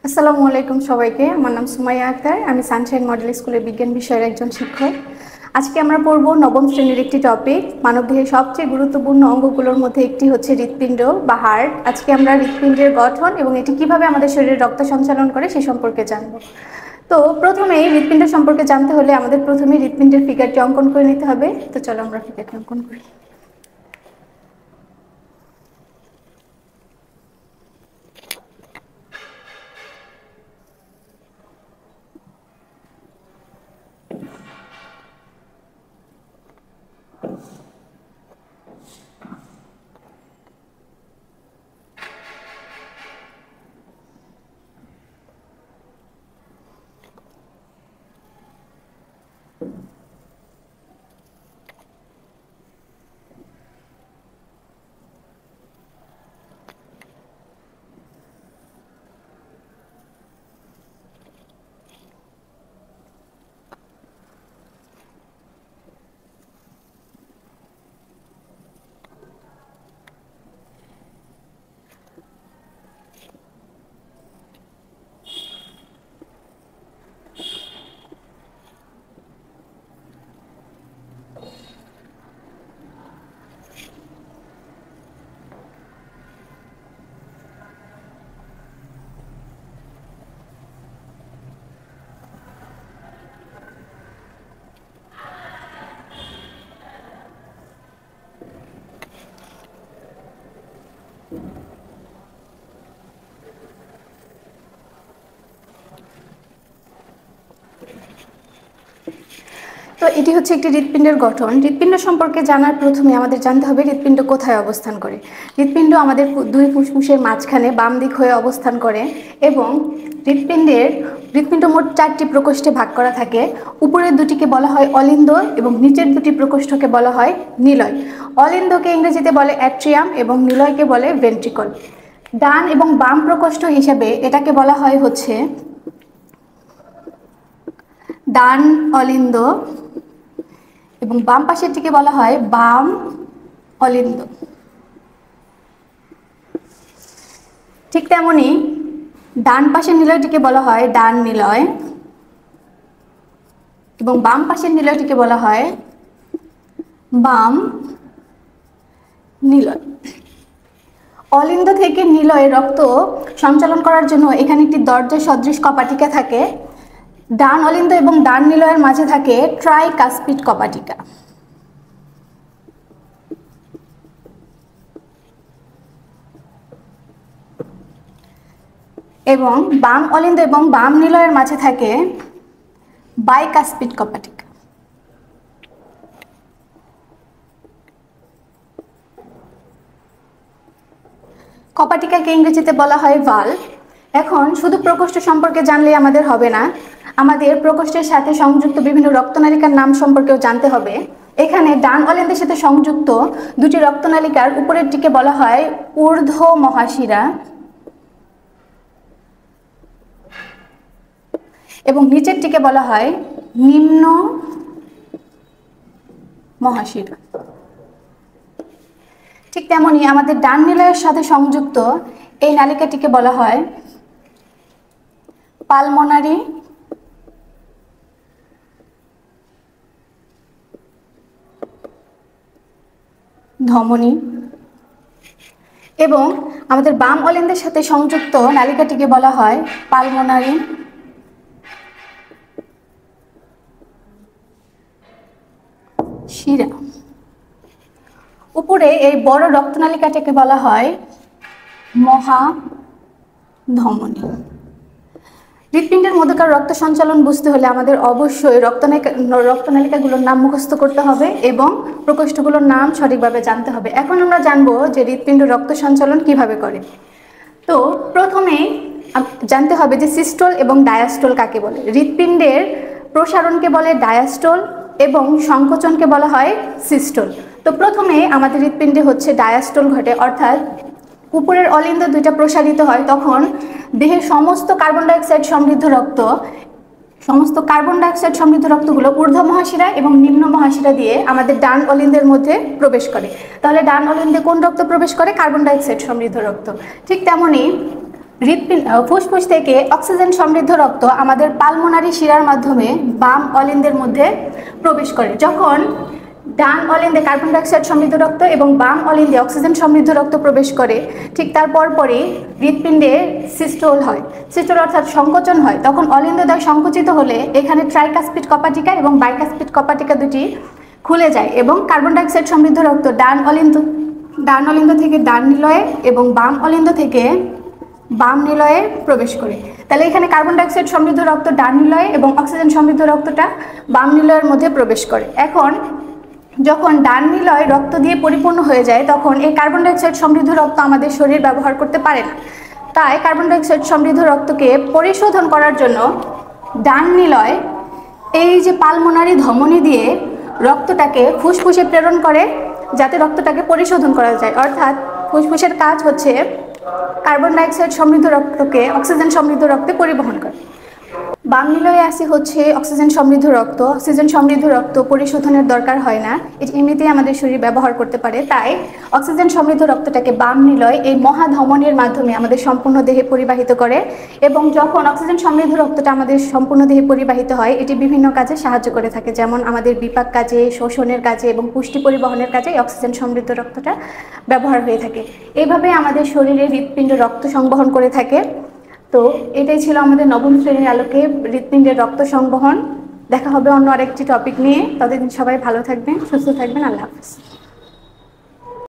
আসসালামু আলাইকুম সবাইকে। আমার নাম সুমাইয়া আক্তার। আমি সানশাইন মডেল স্কুলের বিজ্ঞান বিষয়ের একজন শিক্ষক। আজকে আমরা পড়ব নবম শ্রেণীর একটি টপিক, মানবদেহের সবচেয়ে গুরুত্বপূর্ণ অঙ্গগুলোর মধ্যে একটি হচ্ছে হৃৎপিণ্ড বা হার্ট। আজকে আমরা হৃৎপিণ্ডের গঠন এবং এটি কিভাবে আমাদের শরীরে রক্ত সঞ্চালন করে সে সম্পর্কে জানব। তো প্রথমেই হৃৎপিণ্ড সম্পর্কে জানতে হলে আমাদের প্রথমেই হৃৎপিণ্ডের ফিগারটি অঙ্কন করে নিতে হবে। তো চলো আমরা ফিগারটি অঙ্কন করি। তো এটি হচ্ছে একটি হৃৎপিণ্ডের গঠন। হৃৎপিণ্ড সম্পর্কে জানার প্রথমে আমাদের জানতে হবে হৃৎপিণ্ড কোথায় অবস্থান করে। হৃৎপিণ্ড আমাদের দুই ফুসফুসের মাঝখানে বাম দিক হয়ে অবস্থান করে এবং হৃৎপিণ্ড মোট 4টি প্রকোষ্ঠে ভাগ করা থাকে। উপরের দুটিকে বলা হয় অলিন্দ এবং নিচের দুটি প্রকোষ্ঠকে বলা হয় নিলয়। অলিন্দকে ইংরেজিতে বলে অ্যাট্রিয়াম এবং নিলয়কে বলে ভেন্ট্রিকল। ডান এবং বাম প্রকোষ্ঠ হিসেবে এটাকে বলা হয় হচ্ছে ডান অলিন্দ এবং বাম পাশেরটিকে বলা হয় বাম অলিন্দ। ঠিক তেমনি ডান পাশের নিলয়টিকে বলা হয় ডান নিলয় এবং বাম পাশের নিলয়টিকে বলা হয় বাম নিলয়। অলিন্দ থেকে নিলয়ে রক্ত সঞ্চালন করার জন্য এখানে একটি দরজা সদৃশ কপাটিকা থাকে। ডান অলিন্দ এবং ডান নিলয়ের মাঝে থাকে ট্রাইকাসপিড কপাটিকা এবং বাম অলিন্দ এবং বাম নিলয়ের মাঝে থাকে বাইকাসপিড কপাটিকা। কপাটিকাকে ইংরেজিতে বলা হয় ভালভ। এখন শুধু প্রকোষ্ঠ সম্পর্কে জানলেই আমাদের হবে না, আমাদের প্রকোষ্ঠের সাথে সংযুক্ত বিভিন্ন রক্তনালিকার নাম সম্পর্কেও জানতে হবে। এখানে ডান অলিন্দের সাথে সংযুক্ত দুটি রক্তনালিকার উপরেরটিকে বলা হয় ঊর্ধ্ব মহাশিরা এবং নিচেরটিকে বলা হয় নিম্ন মহাশিরা। ঠিক তেমনি আমাদের ডান নিলয়ের সাথে সংযুক্ত এই নালিকাটিকে বলা হয় পালমোনারি ধমনী এবং আমাদের বাম অলিন্দের সাথে সংযুক্ত নালিকাটিকে বলা হয় পালমোনারি শিরা। উপরে এই বড় রক্তনালিকাটাকে বলা হয় মহাধমনী। হৃৎপিণ্ডের মধ্যকার রক্ত সঞ্চালন বুঝতে হলে আমাদের অবশ্যই রক্তনালিকাগুলোর নাম মুখস্থ করতে হবে এবং প্রকোষ্ঠগুলোর নাম সঠিকভাবে জানতে হবে। এখন আমরা জানবো যে হৃৎপিণ্ড রক্ত সঞ্চালন কিভাবে করে। তো প্রথমে জানতে হবে যে সিস্টোল এবং ডায়াস্টোল কাকে বলে। হৃৎপিণ্ডের প্রসারণকে বলে ডায়াস্টোল এবং সংকোচনকে বলা হয় সিস্টোল। তো প্রথমে আমাদের হৃৎপিণ্ডে হচ্ছে ডায়াস্টোল ঘটে, অর্থাৎ উপরের অলিন্দ দুইটা প্রসারিত হয়, তখন দেহের সমস্ত কার্বন ডাইঅক্সাইড সমৃদ্ধ রক্তগুলো ঊর্ধ্ব মহাশিরা এবং নিম্ন মহাশিরা দিয়ে আমাদের ডান অলিন্দের মধ্যে প্রবেশ করে। তাহলে ডান অলিন্দে কোন রক্ত প্রবেশ করে? কার্বন ডাইঅক্সাইড সমৃদ্ধ রক্ত। ঠিক তেমনি ফুসফুস থেকে অক্সিজেন সমৃদ্ধ রক্ত আমাদের পালমোনারি শিরার মাধ্যমে বাম অলিন্দের মধ্যে প্রবেশ করে। যখন ডান অলিন্দে কার্বন ডাইঅক্সাইড সমৃদ্ধ রক্ত এবং বাম অলিন্দে অক্সিজেন সমৃদ্ধ রক্ত প্রবেশ করে, ঠিক তার পরপরই হৃৎপিণ্ডে সিস্টোল হয়। সিস্টোল অর্থাৎ সংকোচন হয়। তখন অলিন্দদ্বয় সংকুচিত হলে এখানে ট্রাইকাসপিড কপাটিকা এবং বাইকাসপিড কপাটিকা দুটি খুলে যায় এবং কার্বন ডাইঅক্সাইড সমৃদ্ধ রক্ত ডান অলিন্দ থেকে ডান নিলয়ে এবং বাম অলিন্দ থেকে বাম নিলয়ে প্রবেশ করে। তাহলে এখানে কার্বন ডাইঅক্সাইড সমৃদ্ধ রক্ত ডান নিলয়ে এবং অক্সিজেন সমৃদ্ধ রক্তটা বাম নিলয়ের মধ্যে প্রবেশ করে। এখন যখন ডান নিলয় রক্ত দিয়ে পরিপূর্ণ হয়ে যায় তখন এই কার্বন ডাইঅক্সাইড সমৃদ্ধ রক্ত আমাদের শরীর ব্যবহার করতে পারে না। তাই কার্বন ডাইঅক্সাইড সমৃদ্ধ রক্তকে পরিশোধন করার জন্য ডান নিলয় এই যে পালমোনারি ধমনী দিয়ে রক্তটাকে ফুসফুসে প্রেরণ করে যাতে রক্তটাকে পরিশোধন করা যায়। অর্থাৎ ফুসফুসের কাজ হচ্ছে কার্বন ডাইঅক্সাইড সমৃদ্ধ রক্তকে অক্সিজেন সমৃদ্ধ রক্তে পরিবহন করে। বাম নিলয়ে আসি হচ্ছে অক্সিজেন সমৃদ্ধ রক্ত। অক্সিজেন সমৃদ্ধ রক্ত পরিশোধনের দরকার হয় না, এটি এমনিতেই আমাদের শরীর ব্যবহার করতে পারে। তাই অক্সিজেন সমৃদ্ধ রক্তটাকে বাম নিলয় এই মহাধমনীর মাধ্যমে আমাদের সম্পূর্ণ দেহে পরিবাহিত করে এবং যখন অক্সিজেন সমৃদ্ধ রক্তটা আমাদের সম্পূর্ণ দেহে পরিবাহিত হয় এটি বিভিন্ন কাজে সাহায্য করে থাকে, যেমন আমাদের বিপাক কাজে, শোষণের কাজে এবং পুষ্টি পরিবহনের কাজে অক্সিজেন সমৃদ্ধ রক্তটা ব্যবহার হয়ে থাকে। এইভাবে আমাদের শরীরে হৃৎপিণ্ড রক্ত সংবহন করে থাকে। তো এটাই ছিল আমাদের নবম শ্রেণীর আলোকে হৃৎপিণ্ডের রক্ত সংবহন। দেখা হবে অন্য আরেকটি টপিক নিয়ে। ততদিন সবাই ভালো থাকবেন, সুস্থ থাকবেন। আল্লাহ হাফেজ।